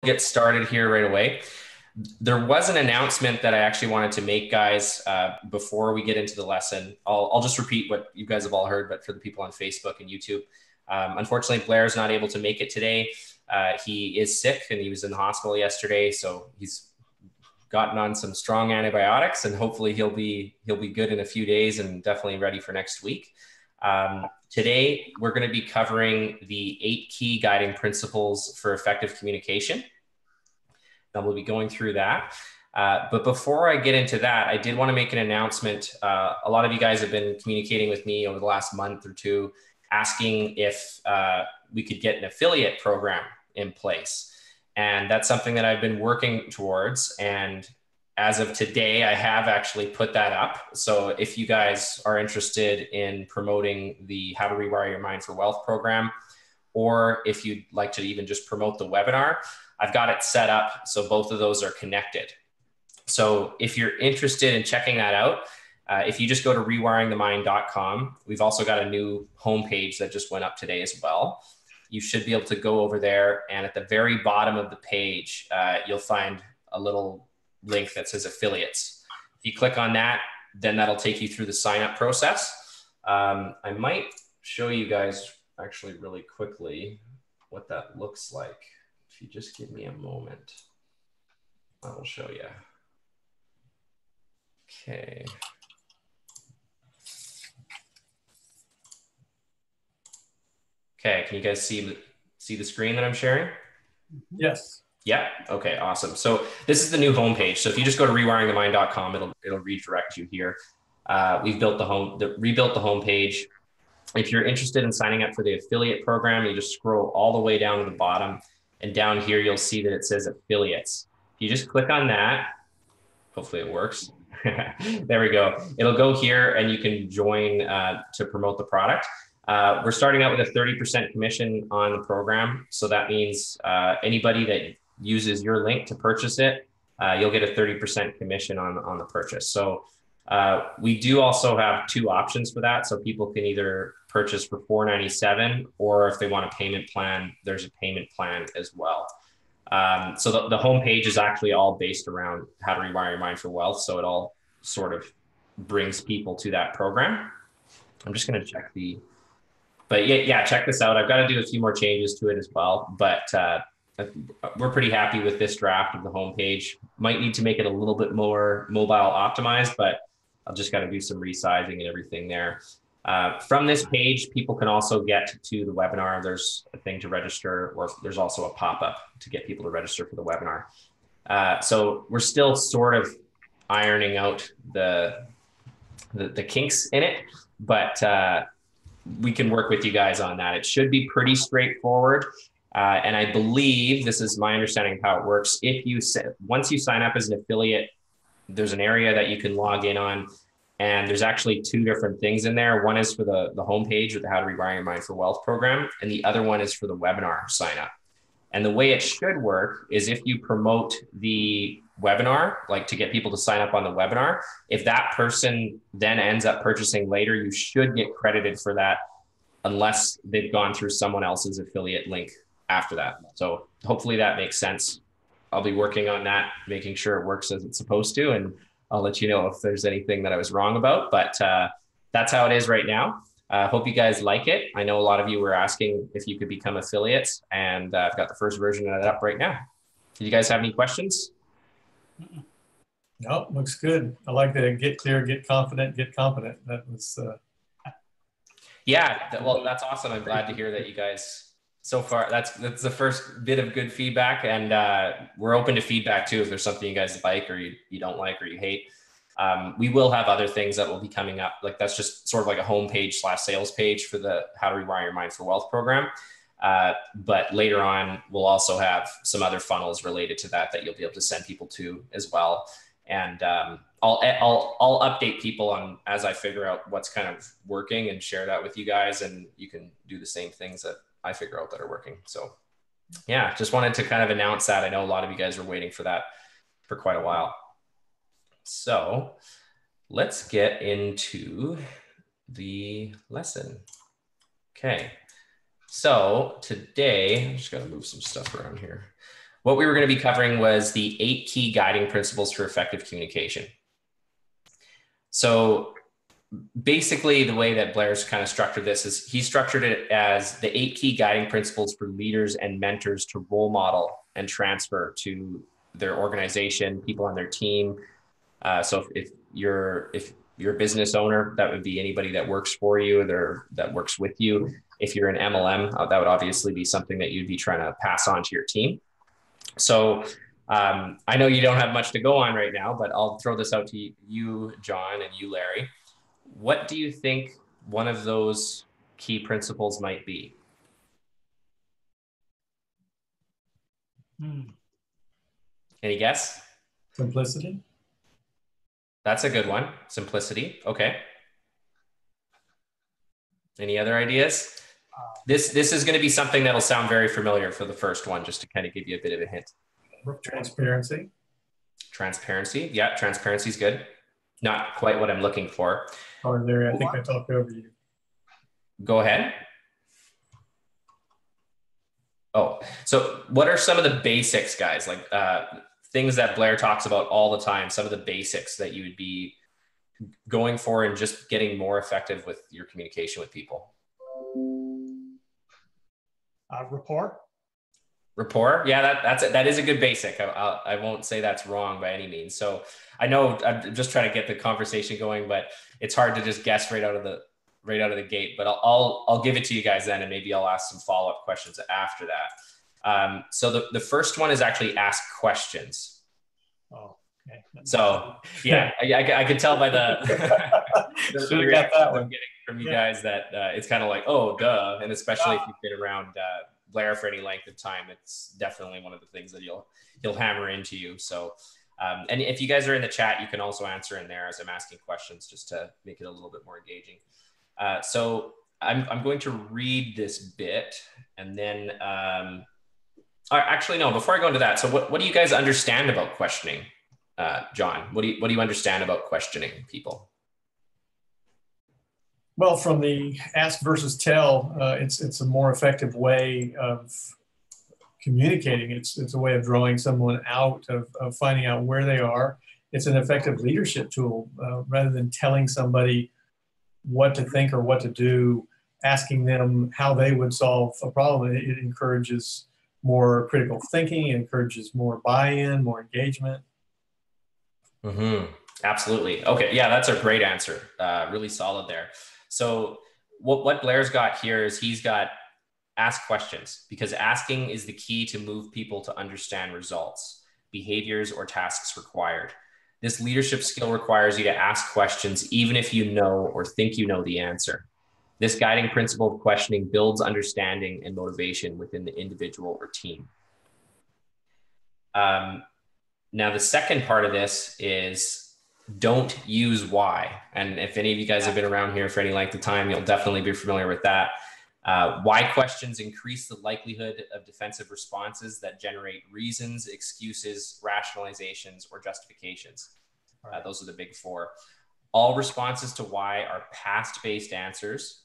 get started here right away. There was an announcement that I actually wanted to make, guys, before we get into the lesson. I'll just repeat what you guys have all heard, but for the people on Facebook and YouTube. Unfortunately, Blair is not able to make it today. He is sick and he was in the hospital yesterday, so he's gotten on some strong antibiotics, and hopefully he'll be good in a few days and definitely ready for next week. Today, we're going to be covering the 8 key guiding principles for effective communication. And we'll be going through that. But before I get into that, I did want to make an announcement. A lot of you guys have been communicating with me over the last month or two, asking if we could get an affiliate program in place. And that's something that I've been working towards. And as of today, I have actually put that up. So if you guys are interested in promoting the How to Rewire Your Mind for Wealth program, or if you'd like to even just promote the webinar, I've got it set up so both of those are connected. So if you're interested in checking that out, if you just go to rewiringthemind.com, we've also got a new homepage that just went up today as well. You should be able to go over there, and at the very bottom of the page, you'll find a little link that says affiliates. If you click on that, then that'll take you through the sign up process. I might show you guys actually really quickly what that looks like. If you just give me a moment, I will show you. Okay. Okay, can you guys see the screen that I'm sharing? Yes. Yeah. Okay, awesome. So this is the new homepage. So if you just go to rewiringthemind.com, it'll redirect you here. We've rebuilt the homepage. If you're interested in signing up for the affiliate program, you just scroll all the way down to the bottom, and down here you'll see that it says affiliates. If you just click on that, hopefully it works. There we go. It'll go here and you can join to promote the product. We're starting out with a 30% commission on the program. So that means anybody that uses your link to purchase it, you'll get a 30% commission on the purchase. So we do also have 2 options for that. So people can either purchase for $4.97, or if they want a payment plan, there's a payment plan as well. So the homepage is actually all based around how to rewire your mind for wealth. So it all sort of brings people to that program. I'm just going to check but yeah, check this out. I've got to do a few more changes to it as well, but we're pretty happy with this draft of the homepage. Might need to make it a little bit more mobile optimized, but I've just got to do some resizing and everything there. From this page, people can also get to the webinar. There's a thing to register, or there's also a pop-up to get people to register for the webinar. So we're still sort of ironing out the kinks in it, but we can work with you guys on that. It should be pretty straightforward. And I believe, this is my understanding of how it works. Once you sign up as an affiliate, there's an area that you can log in on, and there's actually 2 different things in there. One is for the homepage with the How to Rewire Your Mind for Wealth program, and the other one is for the webinar sign up. And the way it should work is if you promote the webinar, like to get people to sign up on the webinar, if that person then ends up purchasing later, you should get credited for that unless they've gone through someone else's affiliate link after that. So hopefully that makes sense. I'll be working on that, making sure it works as it's supposed to, and I'll let you know if there's anything that I was wrong about, but that's how it is right now. Hope you guys like it. I know a lot of you were asking if you could become affiliates, and I've got the first version of that up right now. Do you guys have any questions? No, looks good. I like that. Get clear, get confident, get competent. That was. Yeah, well, that's awesome. I'm glad to hear that you guys, so far, that's the first bit of good feedback, and we're open to feedback too if there's something you guys like or you don't like or you hate. We will have other things that will be coming up. Like that's just sort of like a homepage / sales page for the How to Rewire Your Mind for Wealth program. But later on, we'll also have some other funnels related to that you'll be able to send people to as well. And I'll update people on as I figure out what's kind of working and share that with you guys, and you can do the same things that I figure out that are working. So yeah, just wanted to kind of announce that. I know a lot of you guys were waiting for that for quite a while. So let's get into the lesson. Okay. So today, I'm just going to move some stuff around here. What we were going to be covering was the 8 key guiding principles for effective communication. So basically, the way that Blair's kind of structured this is he structured it as the 8 key guiding principles for leaders and mentors to role model and transfer to their organization, people on their team. So if you're a business owner, that would be anybody that works for you, that works with you. If you're an MLM, that would obviously be something that you'd be trying to pass on to your team. So I know you don't have much to go on right now, but I'll throw this out to you, John, and you, Larry. What do you think one of those key principles might be? Any guess? Simplicity. That's a good one. Simplicity. Okay. Any other ideas? This is going to be something that'll sound very familiar for the first one, just to kind of give you a bit of a hint. Transparency. Transparency. Yeah, transparency is good. Not quite what I'm looking for. Sorry, Larry, I think I talked over you. Go ahead. Oh, so what are some of the basics, guys? Like things that Blair talks about all the time, some of the basics that you would be going for and just getting more effective with your communication with people? Rapport. Rapport. Yeah, that is a good basic. I won't say that's wrong by any means. So I know I'm just trying to get the conversation going, but it's hard to just guess right out of the gate. But I'll give it to you guys then, and maybe I'll ask some follow-up questions after that. So the first one is actually ask questions. Oh, okay. So yeah, I could tell by the got that one. I'm getting from you guys that it's kind of like, oh, duh. And especially if you've been around Blair for any length of time, it's definitely one of the things that he'll hammer into you. So, and if you guys are in the chat, you can also answer in there as I'm asking questions, just to make it a little bit more engaging. So I'm going to read this bit, and then actually no. Before I go into that, so what do you guys understand about questioning, John? What do you understand about questioning people? Well, from the ask versus tell, it's a more effective way of communicating. It's a way of drawing someone out, of finding out where they are. It's an effective leadership tool. Rather than telling somebody what to think or what to do, asking them how they would solve a problem, it encourages more critical thinking, it encourages more buy-in, more engagement. Mm-hmm. Absolutely. Okay. Yeah, that's a great answer. Really solid there. So what Blair's got here is he's got ask questions, because asking is the key to move people to understand results, behaviors, or tasks required. This leadership skill requires you to ask questions even if you know or think you know the answer. This guiding principle of questioning builds understanding and motivation within the individual or team. Now, the second part of this is don't use why. And if any of you guys have been around here for any length of time, you'll definitely be familiar with that. Why questions increase the likelihood of defensive responses that generate reasons, excuses, rationalizations, or justifications. Those are the big four. All responses to why are past-based answers.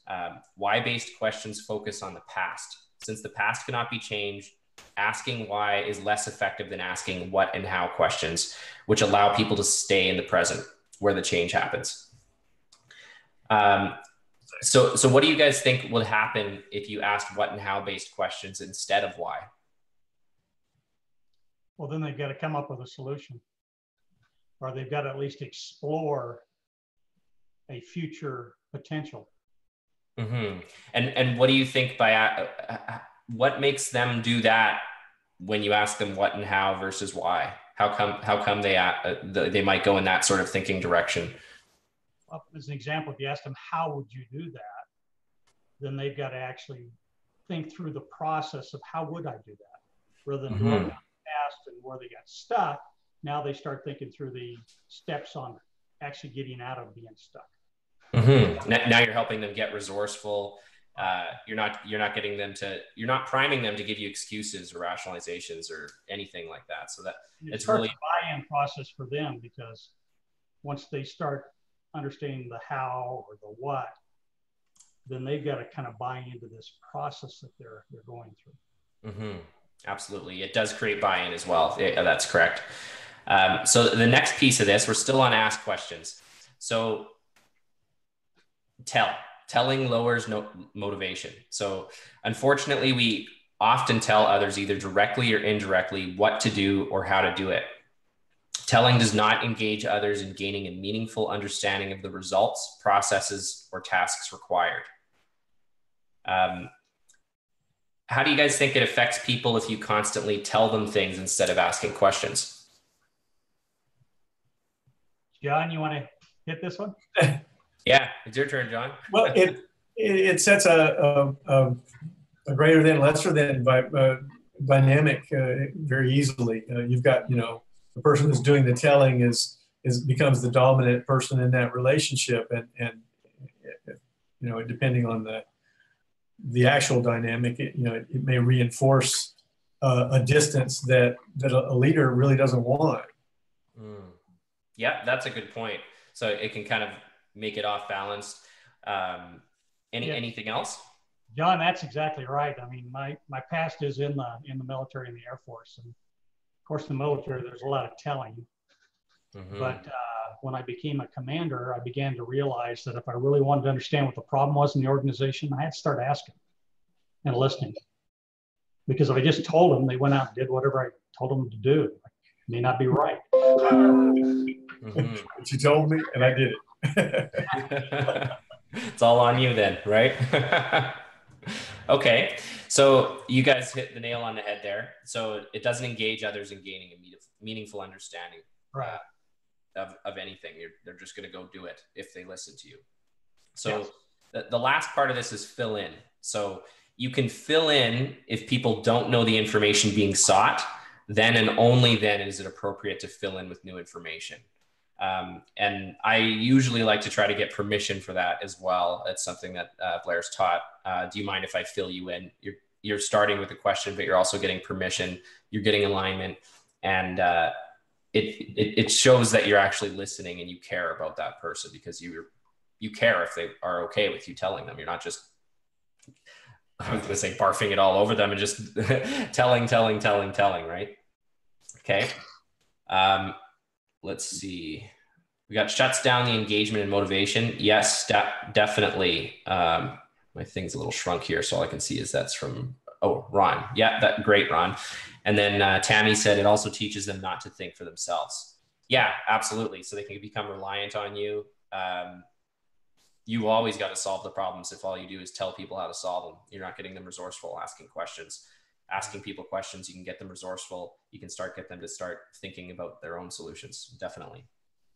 Why-based questions focus on the past. Since the past cannot be changed, asking why is less effective than asking what and how questions, which allow people to stay in the present where the change happens. So what do you guys think would happen if you asked what and how based questions instead of why? Well, then they've got to come up with a solution, or they've got to at least explore a future potential. Mm-hmm. And what do you think by what makes them do that when you ask them what and how versus why? How come they might go in that sort of thinking direction? Well, as an example, if you ask them, how would you do that? Then they've got to actually think through the process of how would I do that? Rather than dwelling on the past and where they got stuck, now they start thinking through the steps on actually getting out of being stuck. Mm-hmm. Now you're helping them get resourceful. You're not priming them to give you excuses or rationalizations or anything like that. So that it's really a buy-in process for them, because once they start understanding the how or the what, then they've got to kind of buy into this process that they're going through. Mm-hmm. Absolutely. It does create buy-in as well. That's correct. So the next piece of this, we're still on ask questions. So telling lowers motivation. So unfortunately, we often tell others either directly or indirectly what to do or how to do it. Telling does not engage others in gaining a meaningful understanding of the results, processes, or tasks required. How do you guys think it affects people if you constantly tell them things instead of asking questions? John, you want to hit this one? Yeah, it's your turn, John. Well, it sets a greater than, lesser than dynamic very easily. You've got, the person who's doing the telling becomes the dominant person in that relationship, and depending on the actual dynamic, it may reinforce a distance that a leader really doesn't want. Yeah, that's a good point. So it can kind of make it off balanced. Anything else? John, that's exactly right. I mean, my past is in the military and the Air Force, and of course, in the military, there's a lot of telling. But when I became a commander, I began to realize that if I really wanted to understand what the problem was in the organization, I had to start asking and listening. Because if I just told them, they went out and did whatever I told them to do. It may not be right. But you told me, and I did it. It's all on you then, right? Okay, so you guys hit the nail on the head there. So it doesn't engage others in gaining a meaningful understanding of anything. They're just going to go do it if they listen to you. So the last part of this is fill in. So you can fill in if people don't know the information being sought, then and only then is it appropriate to fill in with new information. And I usually like to try to get permission for that as well. It's something that Blair's taught. Do you mind if I fill you in? You're starting with a question, but you're also getting permission. You're getting alignment, and it shows that you're actually listening and you care about that person, because you care if they are okay with you telling them. You're not just, I was going to say, barfing it all over them and just telling, right? Okay. Let's see. We got shuts down the engagement and motivation. Yes, definitely. My thing's a little shrunk here, so all I can see is that's from, Ron. Yeah, great, Ron. And then Tammy said it also teaches them not to think for themselves. Yeah, absolutely. So they can become reliant on you. You always got to solve the problems. If all you do is tell people how to solve them, you're not getting them resourceful. Asking people questions, you can get them resourceful. You can get them to start thinking about their own solutions. Definitely.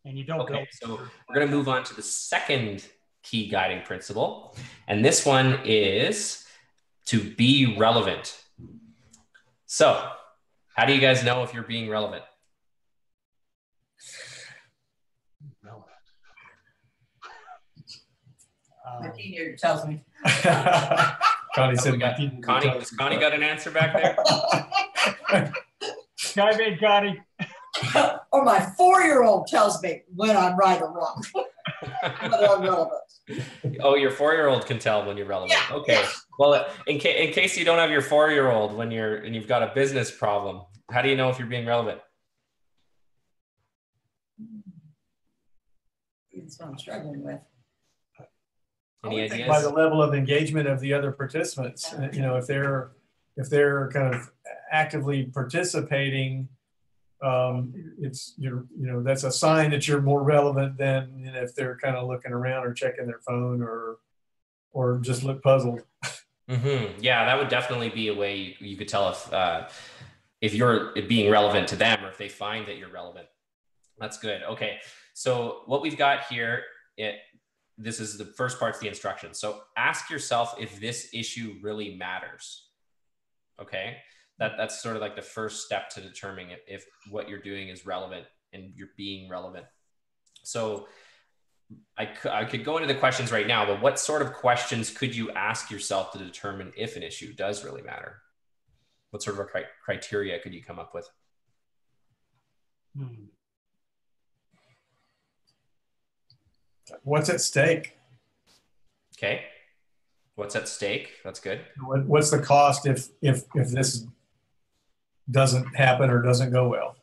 And you don't. Okay, so we're going to move on to the second key guiding principle. And this one is to be relevant. So how do you guys know if you're being relevant? My teenager tells me. Connie said, has Connie got an answer back there? Dive in, Connie. Or my 4-year-old tells me when I'm right or wrong, whether I'm relevant. Oh, your 4-year-old can tell when you're relevant. Yeah, okay. Yeah. Well, in case you don't have your 4-year-old and you've got a business problem, how do you know if you're being relevant? That's what I'm struggling with. Any ideas? By the level of engagement of the other participants. If they're kind of actively participating, that's a sign that you're more relevant than if they're kind of looking around or checking their phone or just look puzzled. Yeah, that would definitely be a way you could tell if you're being relevant to them, or if they find that you're relevant. That's good. Okay, so what we've got here, this is the first part's the instructions. So ask yourself if this issue really matters. Okay, that's sort of like the first step to determining if what you're doing is relevant and you're being relevant. So I could go into the questions right now, but what sort of questions could you ask yourself to determine if an issue does really matter? What sort of a criteria could you come up with? What's at stake? Okay. What's at stake? That's good. What's the cost if this doesn't happen or doesn't go well.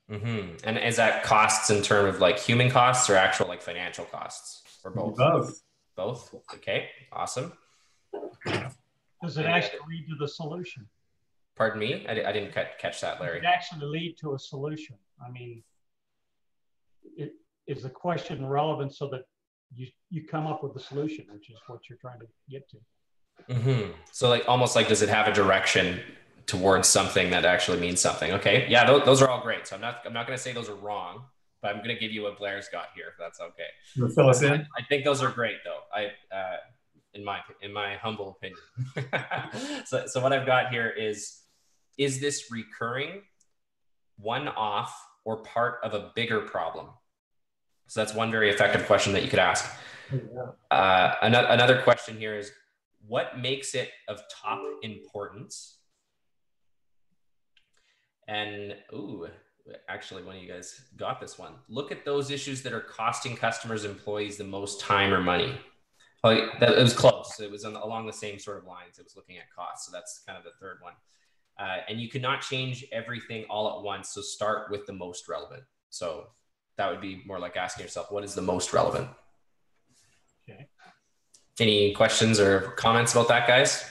Mm-hmm. And is that costs in terms of like human costs or actual like financial costs, or both? Both. Both. Okay. Awesome. Does it actually lead to the solution? Pardon me? I didn't catch that, Larry. Does it actually lead to a solution? I mean, is the question relevant so that you come up with a solution, which is what you're trying to get to? Mm-hmm. So like almost like, does it have a direction towards something that actually means something? Okay. Yeah, those are all great. So I'm not going to say those are wrong, but I'm going to give you what Blair's got here, if that's okay. You fill us in? I think those are great though. In my humble opinion. So what I've got here is this recurring, one-off, or part of a bigger problem? So that's one very effective question that you could ask. Another question here is, what makes it of top importance? And actually, one of you guys got this one. Look at those issues that are costing customers, employees the most time or money. It was close. It was along the same sort of lines. It was looking at costs. So that's kind of the third one. And you cannot change everything all at once. So start with the most relevant. So that would be more like asking yourself, what is the most relevant? Okay. Any questions or comments about that, guys?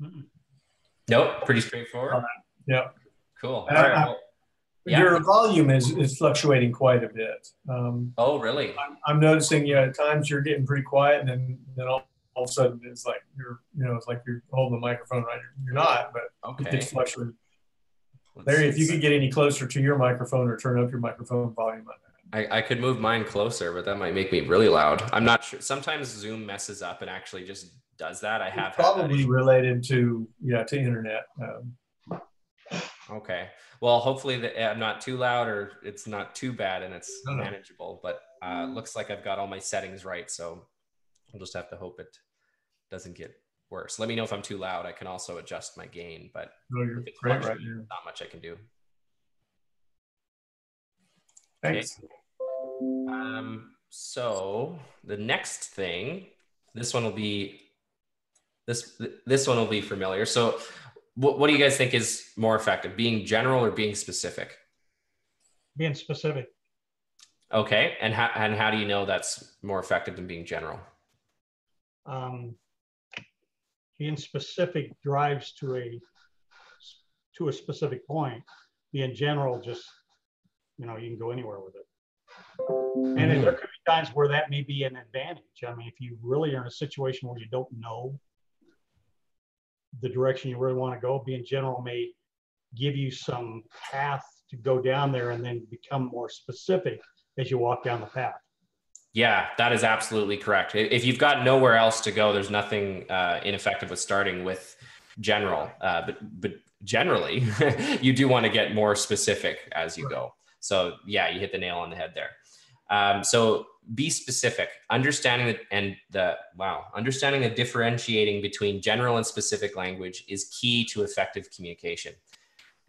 Mm-mm. Nope. Pretty straightforward. Yeah. Cool. All right. Well, yeah. Your volume is fluctuating quite a bit. Oh, really? I'm noticing, at times you're getting pretty quiet, and then all of a sudden it's like it's like you're holding the microphone right. You're not, but okay. It gets fluctuating. Larry, if you could get any closer to your microphone or turn up your microphone volume on that. I could move mine closer, but that might make me really loud. I'm not sure. Sometimes Zoom messes up and actually just does that. It's probably related to internet. Okay. Well, hopefully I'm not too loud or it's not too bad and it's manageable, but looks like I've got all my settings right. So I'll just have to hope it doesn't get worse. Let me know if I'm too loud. I can also adjust my gain, but you're great right here. Not much I can do. Thanks. Okay. So the next thing, this one will be familiar. So what do you guys think is more effective, being general or being specific? Being specific. Okay. And how do you know that's more effective than being general? Being specific drives to a specific point. Being general, just, you can go anywhere with it. And there could be times where that may be an advantage. I mean, if you really are in a situation where you don't know the direction you really want to go, being general may give you some path to go down there and then become more specific as you walk down the path. Yeah, that is absolutely correct. If you've got nowhere else to go, there's nothing ineffective with starting with general. But generally, you do want to get more specific as you go. So yeah, you hit the nail on the head there. So be specific. Understanding the differentiating between general and specific language is key to effective communication.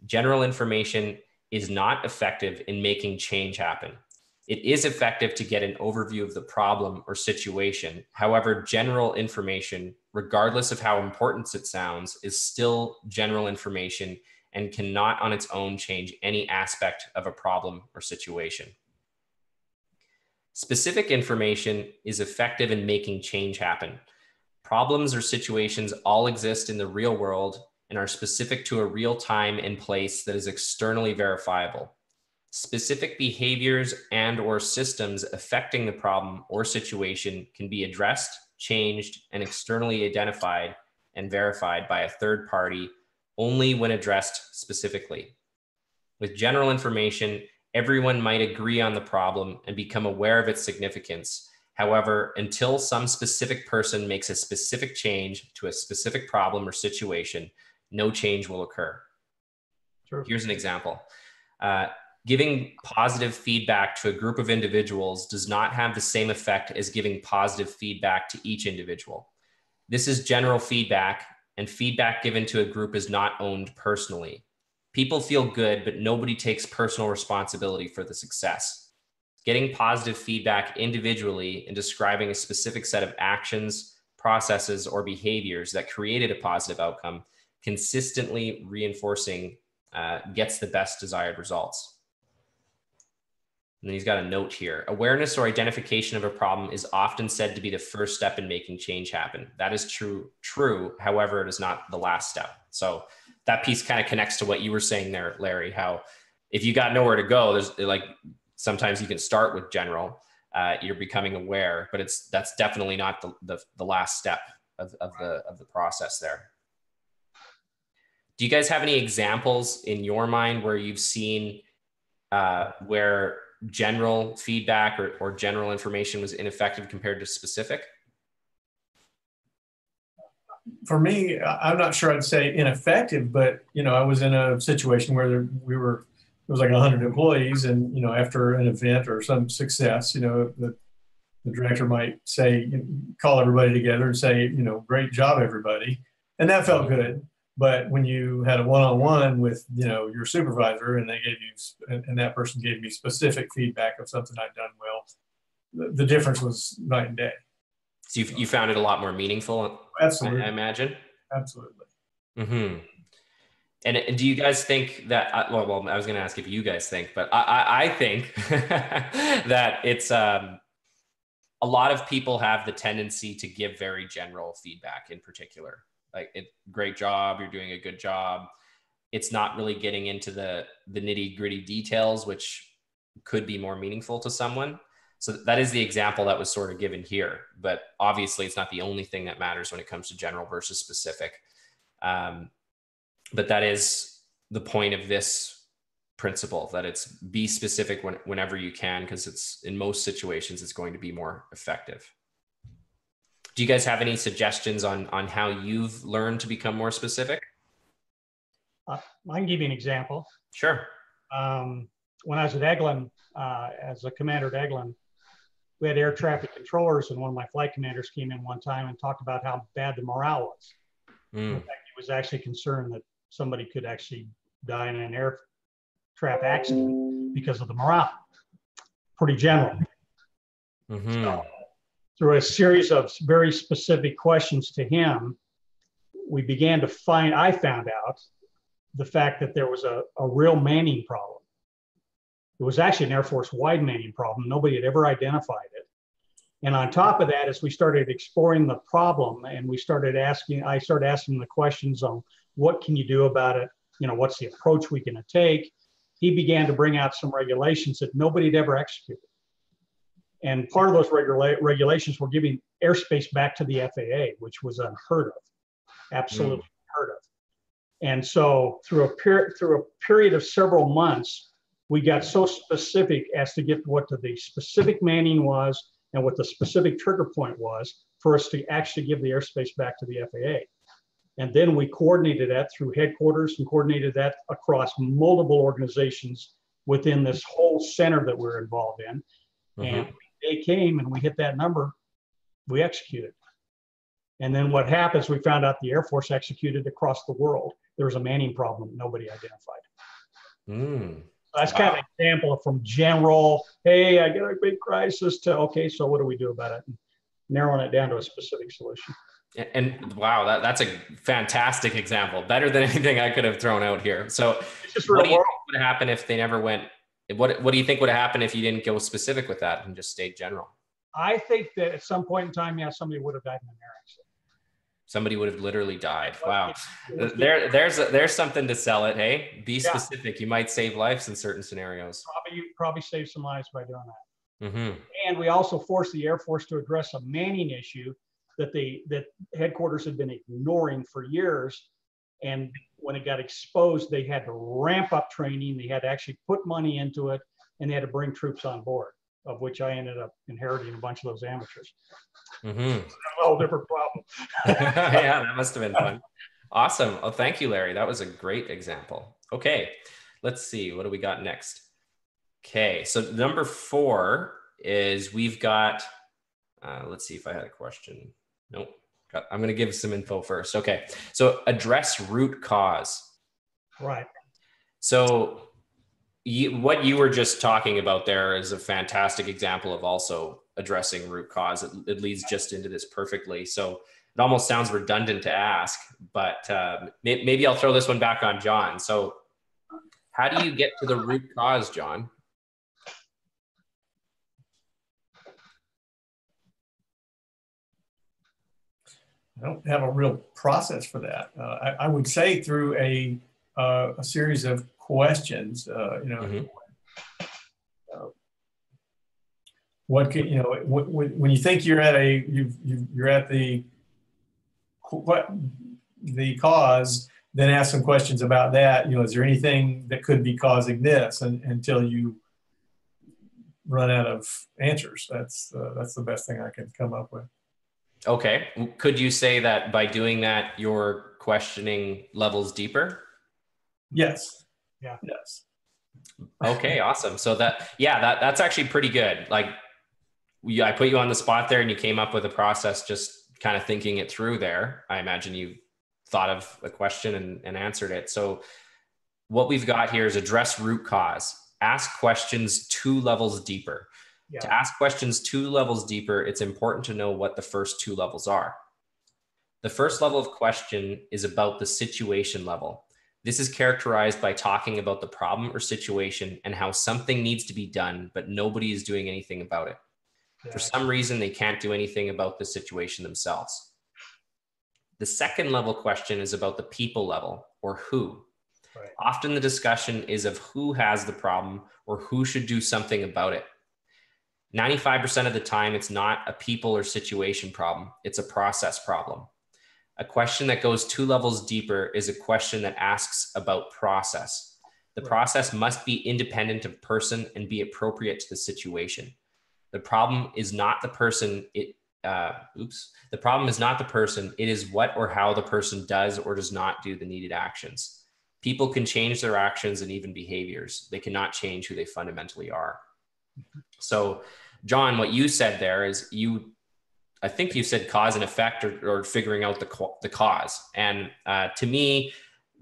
General information is not effective in making change happen. It is effective to get an overview of the problem or situation. However, general information, regardless of how important it sounds, is still general information and cannot on its own change any aspect of a problem or situation. Specific information is effective in making change happen. Problems or situations all exist in the real world and are specific to a real time and place that is externally verifiable. Specific behaviors and/or systems affecting the problem or situation can be addressed, changed, and externally identified and verified by a third party only when addressed specifically. With general information, everyone might agree on the problem and become aware of its significance. However, until some specific person makes a specific change to a specific problem or situation, no change will occur. Sure. Here's an example. Giving positive feedback to a group of individuals does not have the same effect as giving positive feedback to each individual. This is general feedback, and feedback given to a group is not owned personally. People feel good, but nobody takes personal responsibility for the success. Getting positive feedback individually and describing a specific set of actions, processes, or behaviors that created a positive outcome consistently reinforcing gets the best desired results. And then he's got a note here. Awareness or identification of a problem is often said to be the first step in making change happen. That is true. However, it is not the last step. So that piece kind of connects to what you were saying there, Larry, how if you got nowhere to go, there's like, sometimes you can start with general, you're becoming aware, but that's definitely not the last step of the process there. Do you guys have any examples in your mind where you've seen where general feedback or general information was ineffective compared to specific? For me, I'm not sure I'd say ineffective, but I was in a situation where it was like 100 employees, and after an event or some success, the director might say, call everybody together and say, great job, everybody, and that felt good. But when you had a one-on-one with, your supervisor, and and that person gave me specific feedback of something I'd done well, the difference was night and day. So you found it a lot more meaningful. Absolutely. I imagine. Absolutely. Mm-hmm. And do you guys think that? Well, I was going to ask if you guys think, but I think that it's a lot of people have the tendency to give very general feedback in particular. Like, great job, you're doing a good job. It's not really getting into the nitty gritty details, which could be more meaningful to someone. So that is the example that was sort of given here. But obviously, it's not the only thing that matters when it comes to general versus specific. But that is the point of this principle, that it's be specific whenever you can, because it's in most situations, it's going to be more effective. Do you guys have any suggestions on how you've learned to become more specific? I can give you an example. Sure. When I was at Eglin, as a commander at Eglin, we had air traffic controllers, and one of my flight commanders came in one time and talked about how bad the morale was. In fact, he was actually concerned that somebody could actually die in an air traffic accident because of the morale. Pretty general. Mm-hmm. So, through a series of very specific questions to him, I found out the fact that there was a real manning problem. It was actually an Air Force-wide manning problem. Nobody had ever identified it. And on top of that, as we started exploring the problem, and I started asking the questions on what can you do about it? What's the approach we can take? He began to bring out some regulations that nobody had ever executed. And part of those regulations were giving airspace back to the FAA, which was unheard of, absolutely unheard of. And so through a period of several months, we got so specific as to get what the specific manning was and what the specific trigger point was for us to actually give the airspace back to the FAA. And then we coordinated that through headquarters and coordinated that across multiple organizations within this whole center that we're involved in. Mm-hmm. And they came and we hit that number, we executed. And then what happens, we found out the Air Force executed across the world. There was a manning problem nobody identified. So that's kind of an example from general, hey, I got a big crisis, to, okay, so what do we do about it? And narrowing it down to a specific solution. And wow, that's a fantastic example. Better than anything I could have thrown out here. So what do you think would happen if they never went? What do you think would happen if you didn't go specific with that and just stayed general? I think that at some point in time, somebody would have died in an air accident. Somebody would have literally died. Wow. There's something to sell it. Hey, be specific. You might save lives in certain scenarios. Probably save some lives by doing that. Mm-hmm. And we also forced the Air Force to address a manning issue that headquarters had been ignoring for years. And when it got exposed, they had to ramp up training. They had to actually put money into it, and they had to bring troops on board, of which I ended up inheriting a bunch of those amateurs. Mm-hmm. A whole different problem. Yeah, that must have been fun. Awesome. Oh, thank you, Larry. That was a great example. Okay, let's see. What do we got next? Okay, so number 4 is we've got, let's see if I had a question. Nope. I'm going to give some info first. Okay, so address root cause. Right. So what you were just talking about there is a fantastic example of also addressing root cause. It leads just into this perfectly. So it almost sounds redundant to ask, but maybe I'll throw this one back on John. So how do you get to the root cause, John? I don't have a real process for that. I would say through a series of questions, what can, when you think you're at you're at the cause, then ask some questions about that. Is there anything that could be causing this, until you run out of answers. That's the best thing I can come up with. Okay. Could you say that by doing that, your questioning levels deeper? Yes. Yeah. Yes. Okay, awesome. So that's actually pretty good. Like, I put you on the spot there and you came up with a process, just kind of thinking it through there. I imagine you thought of a question and answered it. So what we've got here is address root cause. Ask questions 2 levels deeper. Yeah. To ask questions 2 levels deeper, it's important to know what the first 2 levels are. The first level of question is about the situation level. This is characterized by talking about the problem or situation and how something needs to be done, but nobody is doing anything about it. Yeah. For some reason, they can't do anything about the situation themselves. The second level question is about the people level, or who. Right. Often the discussion is of who has the problem or who should do something about it. 95% of the time, it's not a people or situation problem. It's a process problem. A question that goes 2 levels deeper is a question that asks about process. The process must be independent of person and be appropriate to the situation. The problem is not the person. The problem is not the person. It is what or how the person does or does not do the needed actions. People can change their actions and even behaviors. They cannot change who they fundamentally are. So, John, what you said there is I think you said cause and effect, or figuring out the cause. And to me,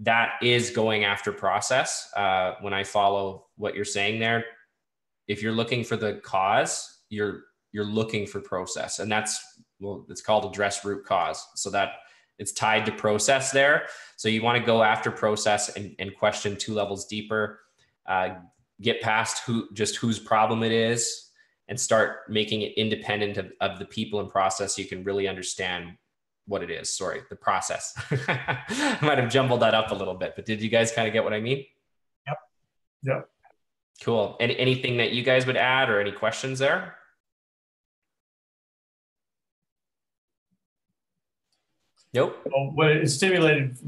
that is going after process. When I follow what you're saying there, if you're looking for the cause, you're looking for process. And it's called address root cause. So that it's tied to process there. So you want to go after process and question 2 levels deeper, get past whose problem it is, and start making it independent of the people and process, so you can really understand what it is. Sorry, the process. I might have jumbled that up a little bit, but did you guys kind of get what I mean? Yep. Yep. Cool. Anything that you guys would add, or any questions there? Nope. Well, it stimulated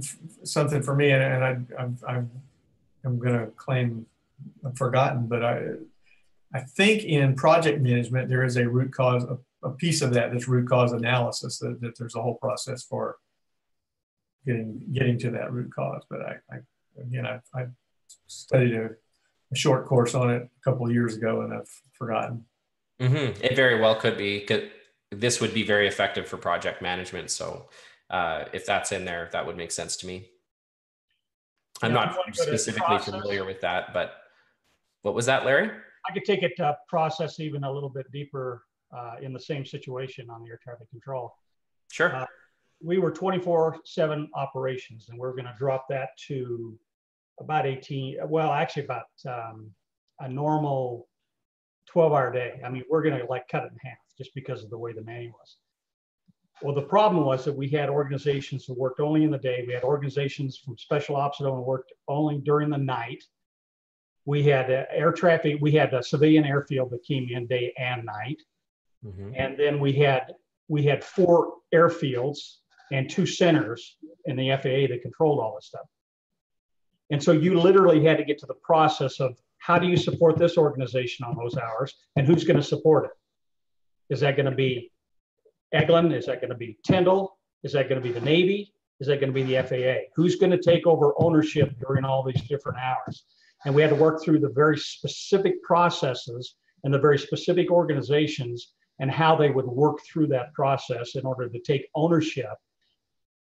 something for me, and I'm going to claim I've forgotten, but I think in project management, there is a root cause, a piece of that's root cause analysis, that there's a whole process for getting to that root cause. But I studied a short course on it a couple of years ago, and I've forgotten. Mm-hmm. It very well could be, because this would be very effective for project management. So if that's in there, that would make sense to me. I'm not specifically familiar with that, but what was that, Larry? I could take it to process even a little bit deeper in the same situation on the air traffic control. Sure. We were 24/7 operations, and we're going to drop that to about 18, well, actually about a normal 12-hour day. I mean, we're going to cut it in half just because of the way the manual was. Well, the problem was that we had organizations who worked only in the day. We had organizations from special ops that only worked only during the night. We had air traffic. We had a civilian airfield that came in day and night. Mm-hmm. And then we had 4 airfields and 2 centers in the FAA that controlled all this stuff. And so you literally had to get to the process of, how do you support this organization on those hours, and who's going to support it? Is that going to be Eglin? Is that going to be Tyndall? Is that going to be the Navy? Is that going to be the FAA? Who's going to take over ownership during all these different hours? And we had to work through the very specific processes and the very specific organizations and how they would work through that process in order to take ownership.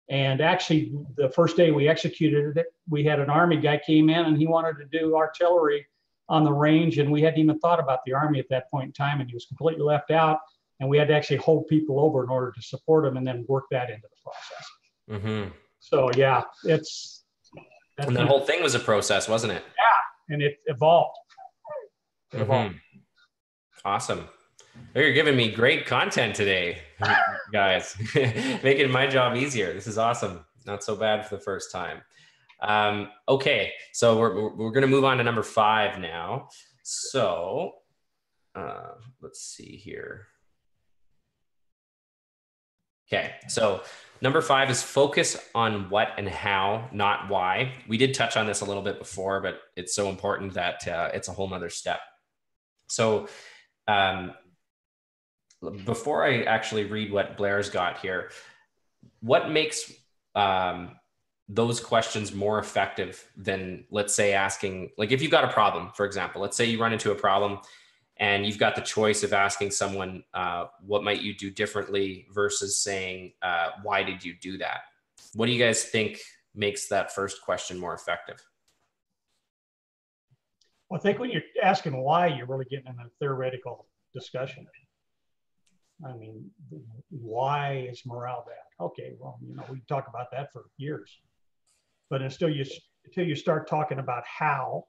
And actually, the first day we executed it, we had an Army guy came in and he wanted to do artillery on the range. And we hadn't even thought about the Army at that point in time. And he was completely left out. And we had to actually hold people over in order to support them and then work that into the process. Mm-hmm. So yeah, and the whole thing was a process, wasn't it? Yeah, and it evolved. Mm-hmm. Awesome. You're giving me great content today, guys. Making my job easier. This is awesome. Not so bad for the first time. Okay, so we're going to move on to number 5 now. So let's see here. Okay, so number 5 is focus on what and how, not why. We did touch on this a little bit before, but it's so important that it's a whole nother step. So before I actually read what Blair's got here, what makes those questions more effective than, let's say, asking, like if you've got a problem, for example, let's say you run into a problem and you've got the choice of asking someone, what might you do differently versus saying, why did you do that? What do you guys think makes that first question more effective? Well, I think when you're asking why, you're really getting in a theoretical discussion. I mean, why is morale bad? Okay, well, you know, we can talk about that for years. But until you start talking about how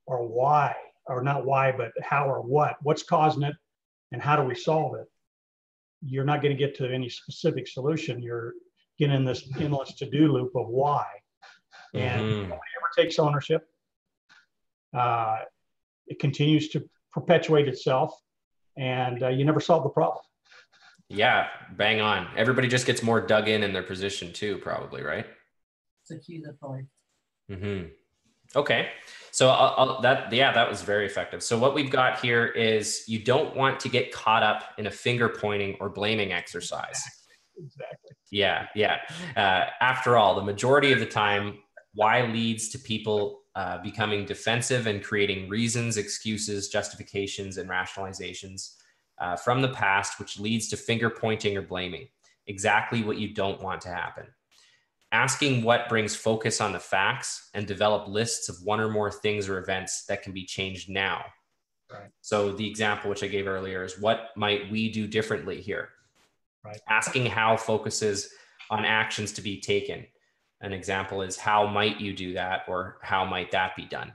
or why, or not why, but how or what's causing it and how do we solve it, you're not going to get to any specific solution. You're getting in this endless to-do loop of why. And nobody ever takes ownership. It continues to perpetuate itself, and you never solve the problem. Yeah, bang on. Everybody just gets more dug in their position too, probably, right? To cue the point. Mm-hmm. Okay, so that was very effective. So what we've got here is you don't want to get caught up in a finger pointing or blaming exercise. Exactly. Yeah. After all, the majority of the time, why leads to people becoming defensive and creating reasons, excuses, justifications, and rationalizations from the past, which leads to finger pointing or blaming. Exactly what you don't want to happen. Asking what brings focus on the facts and develop lists of one or more things or events that can be changed now. Right. So the example which I gave earlier is what might we do differently here? Right. Asking how focuses on actions to be taken. An example is how might you do that, or how might that be done?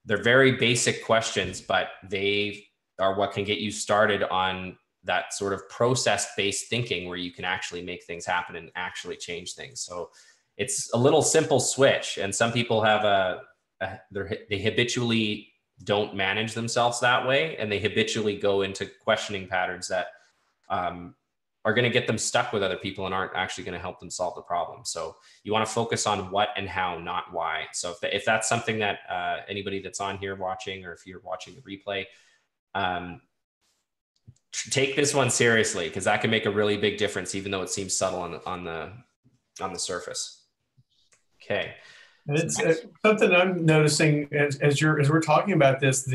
They're very basic questions, but they are what can get you started on that sort of process-based thinking where you can actually make things happen and actually change things. So it's a little simple switch, and some people have they habitually don't manage themselves that way, and they habitually go into questioning patterns that are going to get them stuck with other people and aren't actually going to help them solve the problem. So you want to focus on what and how, not why. So if that's something that anybody that's on here watching, or if you're watching the replay, take this one seriously, because that can make a really big difference, even though it seems subtle on the surface. Okay. And it's something I'm noticing as we're talking about this.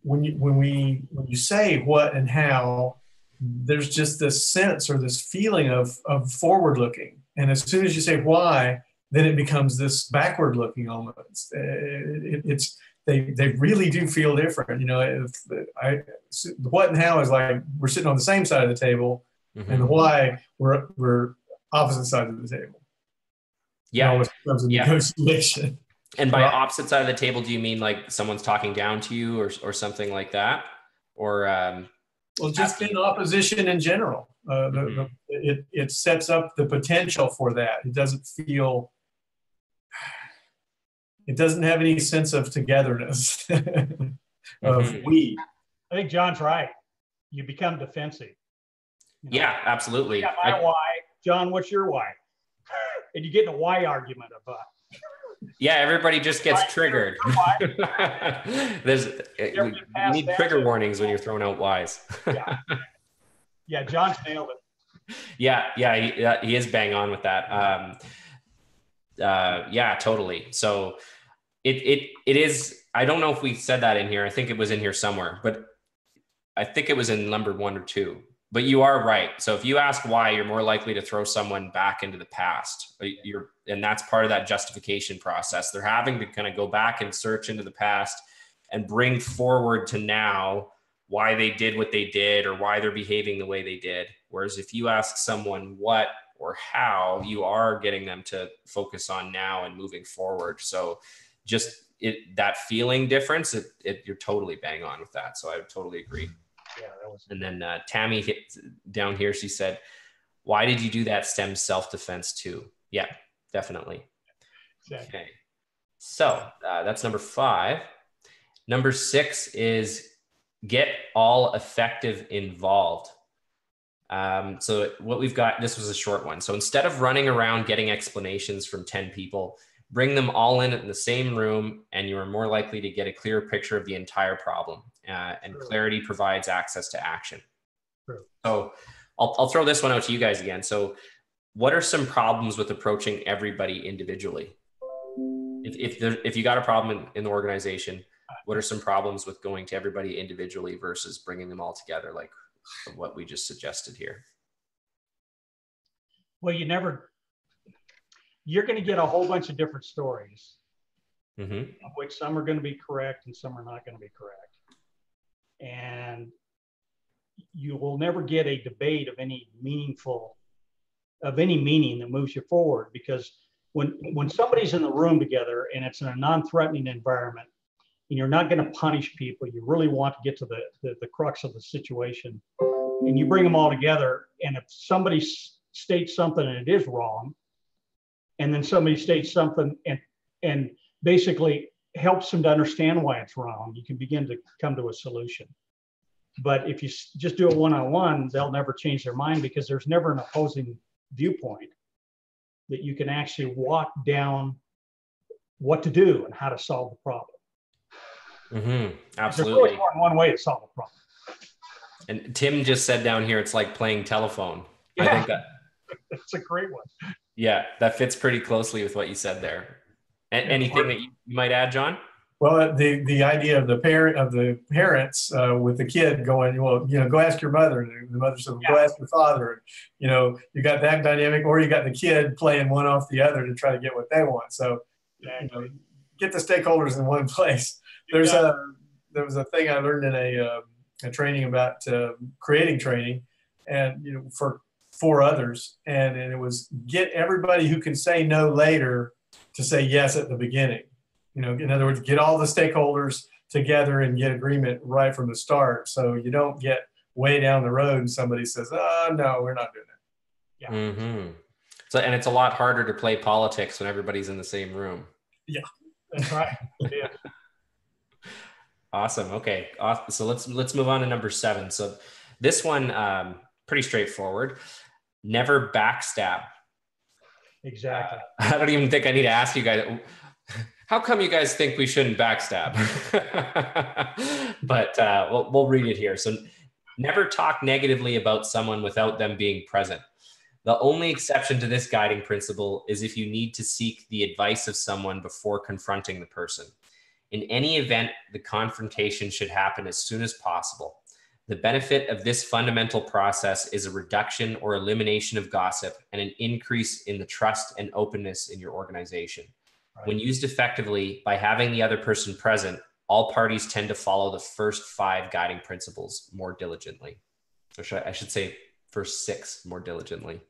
When you say what and how, there's just this sense or this feeling of forward looking, and as soon as you say why, then it becomes this backward looking almost. They really do feel different. You know, the what and how is like we're sitting on the same side of the table, and the why we're opposite sides of the table. Yeah, it always becomes a negotiation. And by opposite side of the table, do you mean like someone's talking down to you, or something like that, or? Well, just in opposition in general, it sets up the potential for that. It doesn't have any sense of togetherness of we. I think John's right. You become defensive. You know? Yeah, absolutely. Yeah, my why. John, what's your why? And you get in a why argument of yeah, everybody just gets triggered. You need trigger warnings when you're throwing out whys. Yeah, John's nailed it. Yeah, he is bang on with that. Yeah, totally. So it is. I don't know if we said that in here. I think it was in here somewhere, but I think it was in number 1 or 2. But you are right. So if you ask why, you're more likely to throw someone back into the past. And that's part of that justification process. They're having to kind of go back and search into the past and bring forward to now why they did what they did or why they're behaving the way they did. Whereas if you ask someone what or how, you are getting them to focus on now and moving forward. So just that feeling difference, you're totally bang on with that. So I would totally agree. Yeah, that was. And then Tammy hit down here, she said, why did you do that? STEM self-defense too? Yeah, definitely. Exactly. Okay. So that's number 5. Number 6 is get all effective involved. So what we've got, this was a short one. So instead of running around getting explanations from 10 people, bring them all in the same room, and you are more likely to get a clearer picture of the entire problem. And clarity provides access to action. True. So I'll throw this one out to you guys again. So what are some problems with approaching everybody individually? If you got a problem in the organization, what are some problems with going to everybody individually versus bringing them all together, like what we just suggested here? Well, you're going to get a whole bunch of different stories, of which some are going to be correct and some are not going to be correct. And you will never get a debate of any meaning that moves you forward, because when somebody's in the room together and it's in a non-threatening environment and you're not going to punish people, you really want to get to the crux of the situation, and you bring them all together, and if somebody states something and it is wrong, and then somebody states something and basically helps them to understand why it's wrong, you can begin to come to a solution. But if you just do it one-on-one, they'll never change their mind, because there's never an opposing viewpoint that you can actually walk down what to do and how to solve the problem. Absolutely. There's really one way to solve a problem. And Tim just said down here, it's like playing telephone. Yeah. I think that's a great one. Yeah, that fits pretty closely with what you said there. Anything that you might add, John? Well, the idea of the parents with the kid going, well, go ask your mother. And the mother said, well, go ask your father. You got that dynamic, or you got the kid playing one off the other to try to get what they want. So, get the stakeholders in one place. There was a thing I learned in a training about creating training, and for others, and it was get everybody who can say no later to say yes at the beginning. In other words, get all the stakeholders together and get agreement right from the start, so you don't get way down the road and somebody says, "Oh no, we're not doing it." Yeah. So, and it's a lot harder to play politics when everybody's in the same room. Yeah, that's right. It is. Awesome. Okay. So let's move on to number 7. So this one, pretty straightforward. Never backstab. Exactly. I don't even think I need to ask you guys. How come you guys think we shouldn't backstab? But we'll read it here. So never talk negatively about someone without them being present. The only exception to this guiding principle is if you need to seek the advice of someone before confronting the person. In any event, the confrontation should happen as soon as possible. The benefit of this fundamental process is a reduction or elimination of gossip and an increase in the trust and openness in your organization. Right. When used effectively by having the other person present, all parties tend to follow the first 5 guiding principles more diligently. Or I should say first 6 more diligently.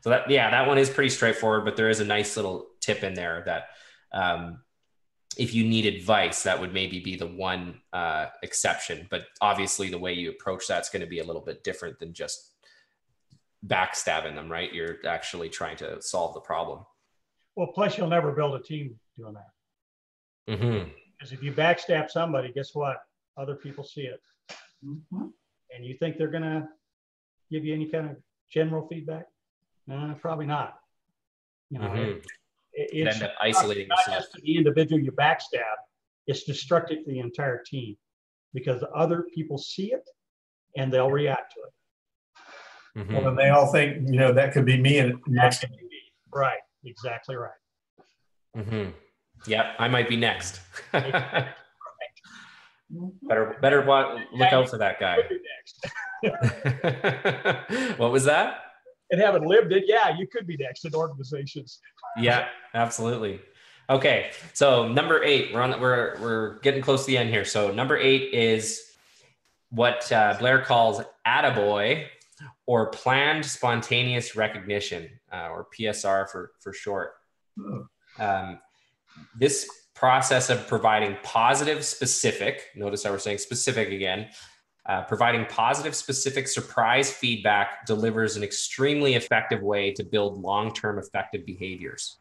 So that one is pretty straightforward, but there is a nice little tip in there that if you need advice, that would maybe be the one exception. But obviously the way you approach that's going to be a little bit different than just backstabbing them, right? You're actually trying to solve the problem. Well, plus you'll never build a team doing that. Because if you backstab somebody, guess what? Other people see it. And you think they're going to give you any kind of general feedback? No, probably not. It's end up isolating not yourself. Just to the individual you backstab, it's destructive to the entire team, because other people see it and they'll react to it. Well, and they all think, that could be me. And next. Right. Exactly right. Yep. I might be next. Better look out for that guy. What was that? And having lived it, you could be next in organizations. Yeah, absolutely. Okay, so number 8, we're getting close to the end here. So number 8 is what Blair calls attaboy, or planned spontaneous recognition, or PSR for short. This process of providing positive, specific, notice how we're saying specific again, providing positive, specific surprise feedback delivers an extremely effective way to build long-term effective behaviors.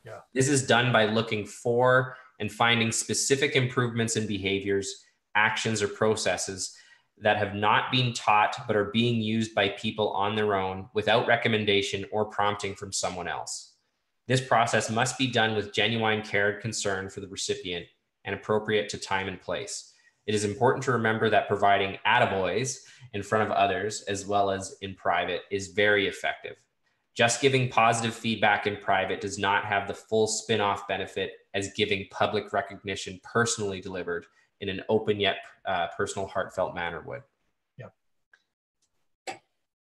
Yeah. This is done by looking for and finding specific improvements in behaviors, actions, or processes that have not been taught but are being used by people on their own without recommendation or prompting from someone else. This process must be done with genuine care and concern for the recipient and appropriate to time and place. It is important to remember that providing attaboys in front of others, as well as in private, is very effective. Just giving positive feedback in private does not have the full spin-off benefit as giving public recognition personally delivered in an open yet personal, heartfelt manner would. Yeah.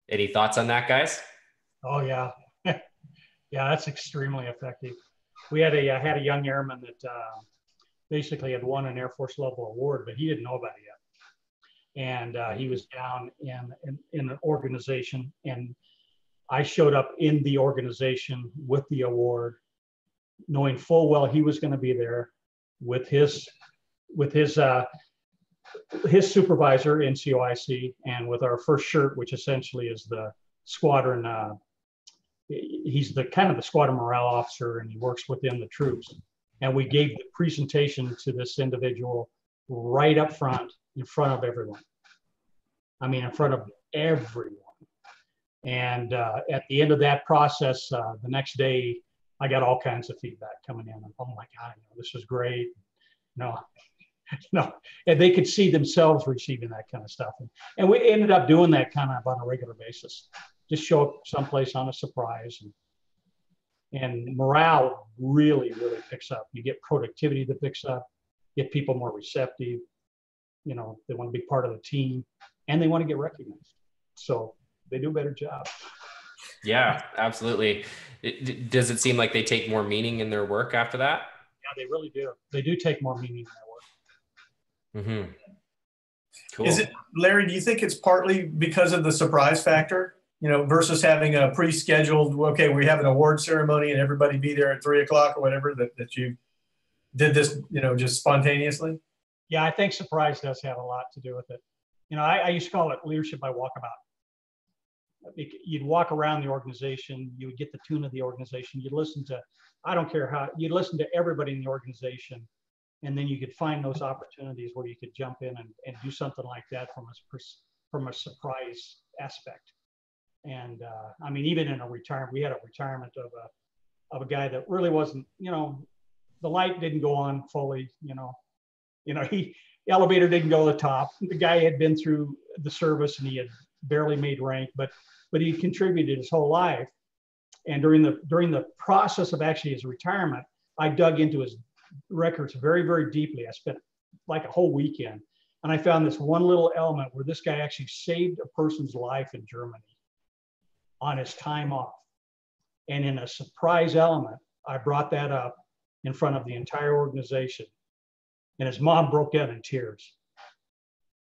Any thoughts on that, guys? Oh yeah, yeah, that's extremely effective. We had a young airman that basically had won an Air Force level award, but he didn't know about it yet. And he was down in an organization, and I showed up in the organization with the award, knowing full well he was going to be there with his supervisor, NCOIC, and with our first shirt, which essentially is the squadron. He's the kind of the squadron morale officer, and he works within the troops. And we gave the presentation to this individual right up front, in front of everyone. I mean, in front of everyone. And at the end of that process, the next day, I got all kinds of feedback coming in. Oh my God, this was great. No, and they could see themselves receiving that kind of stuff. And we ended up doing that kind of on a regular basis. Just show up someplace on a surprise, and morale really, really picks up. You get productivity that picks up, get people more receptive. They want to be part of the team, and they want to get recognized. So they do a better job. Yeah, absolutely. Does it seem like they take more meaning in their work after that? Yeah, they really do. They do take more meaning in their work. Mm-hmm. Cool. Is it, Larry, do you think it's partly because of the surprise factor, versus having a pre-scheduled, okay, we have an award ceremony and everybody be there at 3:00 or whatever, that you did this, just spontaneously? Yeah, I think surprise does have a lot to do with it. I used to call it leadership by walkabout. You'd walk around the organization, you would get the tune of the organization, you'd listen to, I don't care how, you'd listen to everybody in the organization, and then you could find those opportunities where you could jump in and do something like that from a surprise aspect. And I mean, even in a retirement, we had a retirement of a guy that really wasn't, the light didn't go on fully, the elevator didn't go to the top. The guy had been through the service and he had barely made rank, but he contributed his whole life. And during the process of actually his retirement, I dug into his records very, very deeply. I spent like a whole weekend, and I found this one little element where this guy actually saved a person's life in Germany on his time off. And in a surprise element, I brought that up in front of the entire organization, and his mom broke down in tears.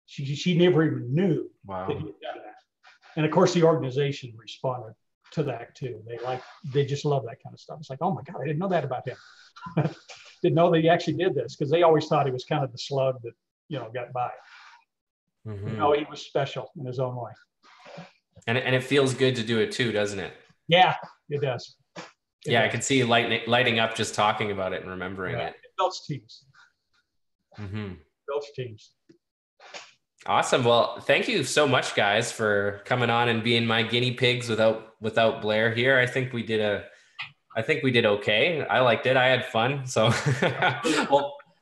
She never even knew that he had done that. And of course, the organization responded to that too. They just love that kind of stuff. It's like, oh my God, I didn't know that about him. Didn't know that he actually did this, because they always thought he was kind of the slug that, got by. Mm-hmm. No, he was special in his own way. And it feels good to do it too, doesn't it? Yeah, it does. I can see you lighting up just talking about it and remembering it. It builds teams. Mm-hmm. Builds teams. Awesome. Well, thank you so much, guys, for coming on and being my guinea pigs without Blair here. I think we did okay. I liked it. I had fun. So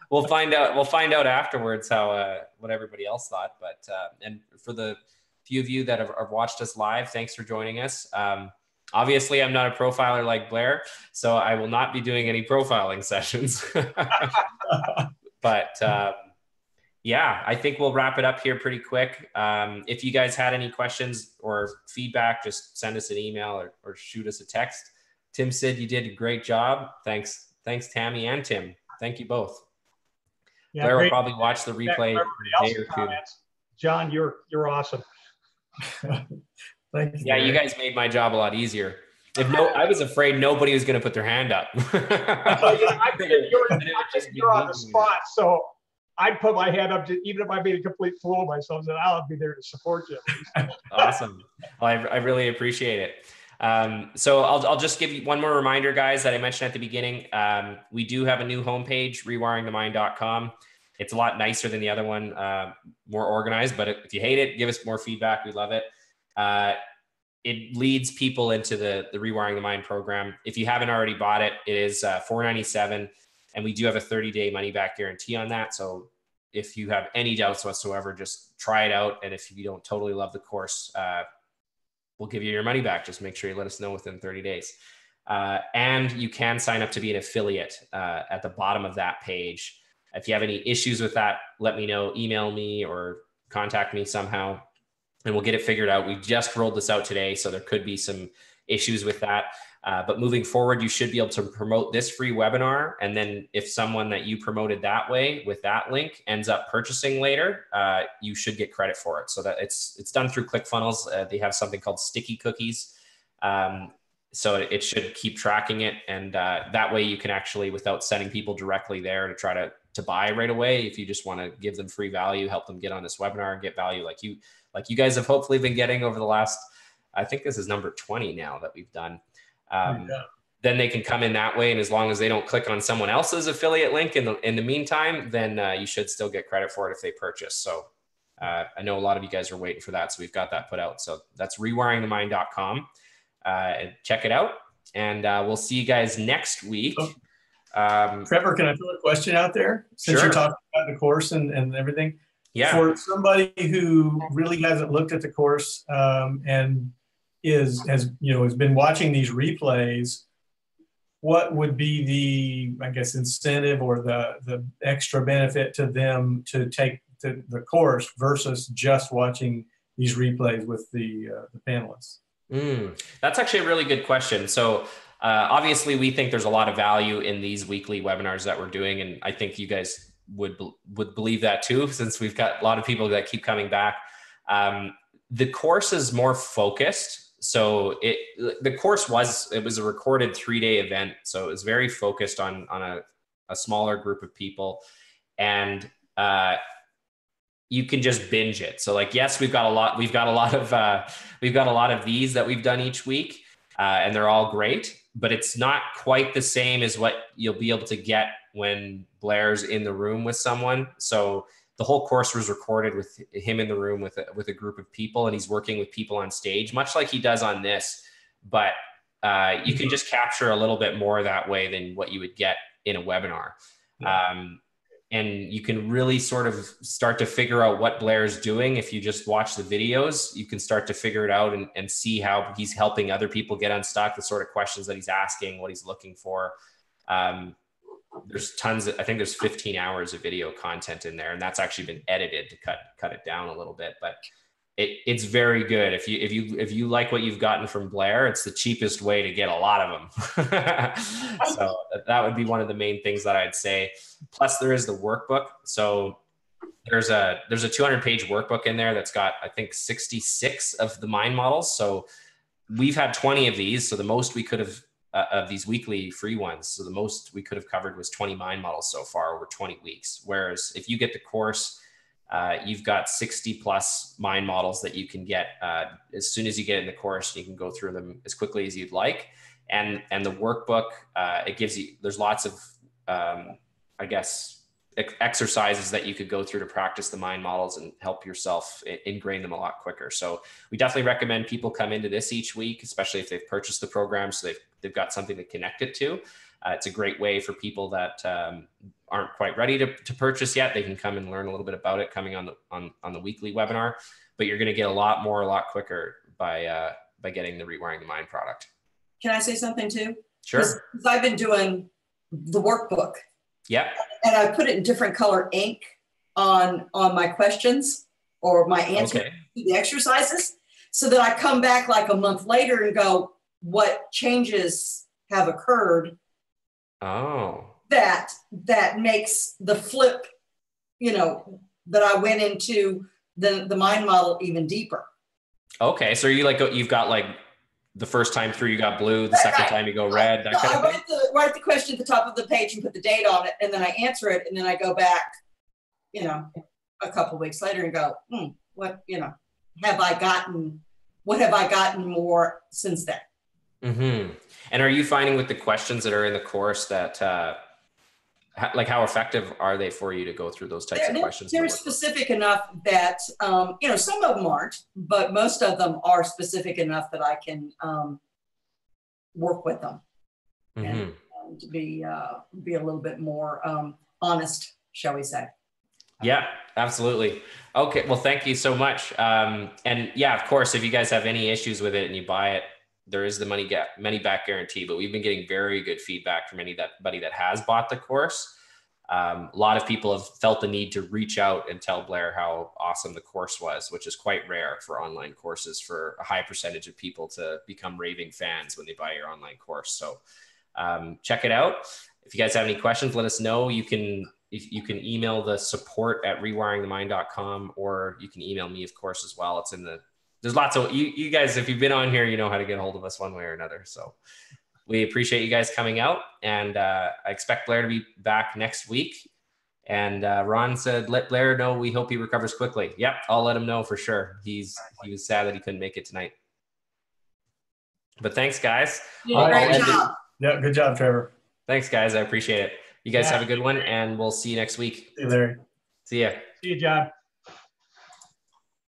we'll find out. We'll find out afterwards how what everybody else thought. But and for the few of you that have watched us live, thanks for joining us. Obviously, I'm not a profiler like Blair, so I will not be doing any profiling sessions. But yeah, I think we'll wrap it up here pretty quick. If you guys had any questions or feedback, just send us an email or shoot us a text. Tim said you did a great job. Thanks Thanks, Tammy and Tim. Thank you both. Yeah, Blair will great. probably watch the replay in a day or two. John, you're awesome. Thank you. Yeah, you guys made my job a lot easier. I was afraid nobody was going to put their hand up. I figured you're on the spot, so I'd put my hand up, even if I made a complete fool of myself, and I'll be there to support you. Awesome. Well, I really appreciate it. So I'll just give you one more reminder, guys, that I mentioned at the beginning. We do have a new homepage, rewiringthemind.com. It's a lot nicer than the other one, more organized, but if you hate it, give us more feedback. We love it. It leads people into the Rewiring the Mind program. If you haven't already bought it, it is $4.97, and we do have a 30-day money-back guarantee on that. So if you have any doubts whatsoever, just try it out. And if you don't totally love the course, we'll give you your money back. Just make sure you let us know within 30 days. And you can sign up to be an affiliate at the bottom of that page. If you have any issues with that, let me know. Email me or contact me somehow, and we'll get it figured out. We just rolled this out today, so there could be some issues with that. But moving forward, you should be able to promote this free webinar. And then if someone that you promoted that way with that link ends up purchasing later, you should get credit for it. So that it's done through ClickFunnels. They have something called sticky cookies. So it should keep tracking it. And that way you can actually, without sending people directly there to try to buy right away, if you just want to give them free value, help them get on this webinar and get value like you guys have hopefully been getting over the last, I think this is number 20 now that we've done. Then they can come in that way. And as long as they don't click on someone else's affiliate link in the meantime, then you should still get credit for it if they purchase. So I know a lot of you guys are waiting for that. So we've got that put out. So that's rewiringthemind.com. Check it out. And we'll see you guys next week. Trevor, can I throw a question out there? Since Sure. you're talking about the course and everything. Yeah. For somebody who really hasn't looked at the course and has been watching these replays, what would be the, I guess, incentive or the extra benefit to them to take the course versus just watching these replays with the panelists? That's actually a really good question. So obviously we think there's a lot of value in these weekly webinars that we're doing. And I think you guys would believe that too, since we've got a lot of people that keep coming back. The course is more focused. So the course was a recorded 3-day event. So it was very focused on a smaller group of people. And you can just binge it. So like, yes, we've got a lot of these that we've done each week, and they're all great, but it's not quite the same as what you'll be able to get when Blair's in the room with someone. So the whole course was recorded with him in the room with a group of people, and he's working with people on stage, much like he does on this, but you can just capture a little bit more that way than what you would get in a webinar. And you can really sort of start to figure out what Blair's doing. If you just watch the videos, you can start to figure it out and see how he's helping other people get unstuck, the sort of questions that he's asking, what he's looking for. There's tons I think there's 15 hours of video content in there, and that's actually been edited to cut it down a little bit, but it's very good. If you like what you've gotten from Blair, it's the cheapest way to get a lot of them. So that would be one of the main things that I'd say. Plus there is the workbook. So there's a 200-page workbook in there that's got, I think, 66 of the mind models. So we've had 20 of these. So the most we could have of these weekly free ones. So the most we could have covered was 20 mind models so far over 20 weeks. Whereas if you get the course, you've got 60 plus mind models that you can get as soon as you get in the course. You can go through them as quickly as you'd like. And the workbook, it gives you, there's lots of, I guess, exercises that you could go through to practice the mind models and help yourself ingrain them a lot quicker. So we definitely recommend people come into this each week, especially if they've purchased the program, so they've got something to connect it to. It's a great way for people that aren't quite ready to purchase yet. They can come and learn a little bit about it coming on the weekly webinar, but you're going to get a lot quicker by getting the Rewiring the Mind product. Can I say something too? Sure. Because I've been doing the workbook. Yep. And I put it in different color ink on my questions or my answers to the exercises, so that I come back like a month later and go, what changes have occurred Oh. That makes the flip, you know, that I went into the mind model even deeper. Okay, so you like you've got like the first time through you got blue, the second time you go red, that kind of thing? I write the question at the top of the page and put the date on it, and then I answer it, and then I go back, you know, a couple of weeks later and go, what, you know, what have I gotten more since then? Mm-hmm. And are you finding with the questions that are in the course that like how effective are they for you to go through those types of questions? They're specific enough that, you know, some of them aren't, but most of them are specific enough that I can work with them and to be a little bit more honest, shall we say. Yeah, absolutely. Okay, well, thank you so much. And yeah, of course, if you guys have any issues with it and you buy it, there is the money back guarantee, but we've been getting very good feedback from anybody that has bought the course. A lot of people have felt the need to reach out and tell Blair how awesome the course was, which is quite rare for online courses, for a high percentage of people to become raving fans when they buy your online course. So check it out. If you guys have any questions, let us know. You can email the support at rewiringthemind.com, or you can email me, of course, as well. It's in there's lots of, you guys, if you've been on here, you know how to get a hold of us one way or another. So we appreciate you guys coming out, and I expect Blair to be back next week. And Ron said, let Blair know we hope he recovers quickly. Yep, I'll let him know for sure. He was sad that he couldn't make it tonight. But thanks, guys. Great job. Yeah, good job, Trevor. Thanks, guys. I appreciate it. You guys have a good one, and we'll see you next week. See you, Larry. See ya. See you, John.